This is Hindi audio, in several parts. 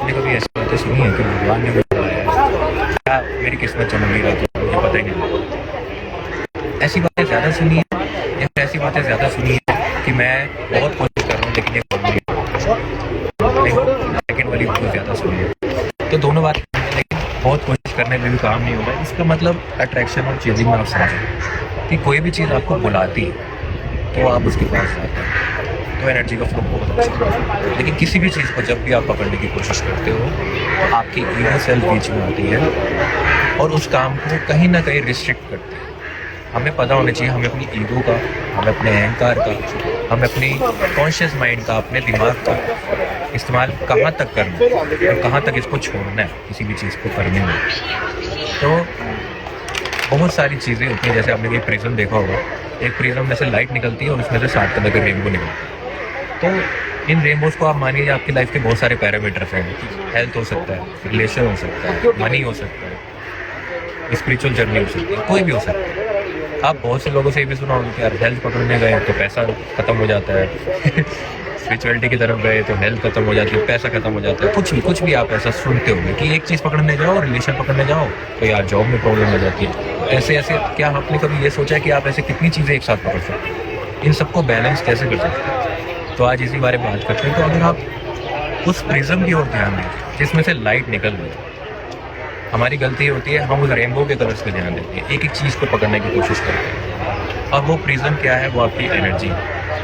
आपने कभी ऐसी बातें सुनी है कि भगवान ने मुझे बुलाया है या मेरी किस्मत चमक नहीं रहा तो मुझे पता ही नहीं लगा? ऐसी बातें ज़्यादा सुनी है या फिर ऐसी बातें ज़्यादा सुनी है कि मैं बहुत कोशिश कर रहा हूँ लेकिन ये बन नहीं रहा? सेकेंड वाली बहुत ज़्यादा सुनी है। तो दोनों बात सुनी है, लेकिन बहुत कोशिश करने में भी काम नहीं होता है। इसका मतलब अट्रैक्शन और चेजिंग में आप समझें कि कोई भी चीज़ आपको बुलाती है तो आप उसके पास जाते हैं, तो एनर्जी का फ्लो बहुत अच्छा है। लेकिन किसी भी चीज़ को जब भी आप पकड़ने की कोशिश करते हो तो आपकी ईगो सेल्फ बीच में आती है और उस काम को कहीं ना कहीं रिस्ट्रिक्ट करती है। हमें पता होना चाहिए हमें अपनी ईगो का, हमें अपने अहंकार का, हमें अपनी कॉन्शियस माइंड का, अपने दिमाग का इस्तेमाल कहाँ तक करना है और कहाँ तक इसको छोड़ना है किसी भी चीज़ को करने में। तो बहुत सारी चीज़ें होती हैं, जैसे आपने एक प्रिज्म देखा होगा, एक प्रिज्म में से लाइट निकलती है और उसमें से 7 कलर के रेनबो निकलते हैं। तो इन रेनबोज को आप मानिए आपकी लाइफ के बहुत सारे पैरामीटर्स हैं। हेल्थ हो सकता है, रिलेशन हो सकता है, मनी हो सकता है, स्पिरिचुअल जर्नी हो सकती है, कोई भी हो सकता है। आप बहुत से लोगों से ये भी सुना होगा कि यार हेल्थ पकड़ने गए तो पैसा खत्म हो जाता है स्पिरिचुअलिटी की तरफ गए तो हेल्थ खत्म हो जाती है, पैसा खत्म हो जाता है। कुछ भी आप ऐसा सुनते होंगे कि एक चीज़ पकड़ने जाओ, रिलेशन पकड़ने जाओ तो यार जॉब में प्रॉब्लम हो जाती है। तो ऐसे ऐसे क्या आपने कभी ये सोचा है कि आप ऐसे कितनी चीज़ें एक साथ पकड़ सकते हैं, इन सबको बैलेंस कैसे कर सकते हैं? तो आज इसी बारे में बात करते हैं। तो अगर आप उस प्रिज्म की ओर ध्यान दें जिसमें से लाइट निकल रही है, हमारी गलती होती है हम उस रेनबो के कलर्स पे ध्यान देते हैं, एक एक चीज़ को पकड़ने की कोशिश करते हैं। और वो प्रिज्म क्या है? वो आपकी एनर्जी,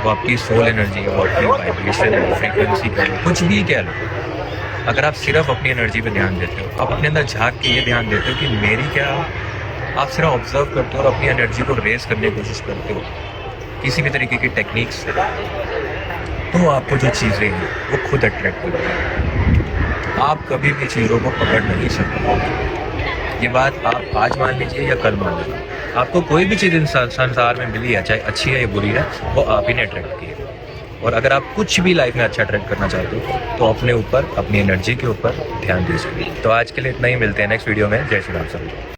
वो आपकी सोल एनर्जी है, वो आपकी वाइब्रेशन फ्रीक्वेंसी है, कुछ भी कह लो। अगर आप सिर्फ अपनी एनर्जी पे ध्यान देते हो, आप अपने अंदर झांक के ये ध्यान देते हो कि मेरी क्या, आप सिर्फ ऑब्जर्व करते हो और अपनी एनर्जी को रेस करने की कोशिश करते हो किसी भी तरीके की टेक्निक से, तो आपको जो चीज़ें हैं वो खुद अट्रैक्ट करती हैं। आप कभी भी चीज़ों को पकड़ नहीं सकते। ये बात आप आज मान लीजिए या कल मान लीजिए, आपको कोई भी चीज़ इंसान संसार में मिली है, चाहे अच्छी है या बुरी है, वो आप ही ने अट्रैक्ट की है। और अगर आप कुछ भी लाइफ में अच्छा अट्रैक्ट करना चाहते हो तो अपने ऊपर, अपनी एनर्जी के ऊपर ध्यान दीजिए। तो आज के लिए इतना ही, मिलते हैं नेक्स्ट वीडियो में। जय श्री राम सभी।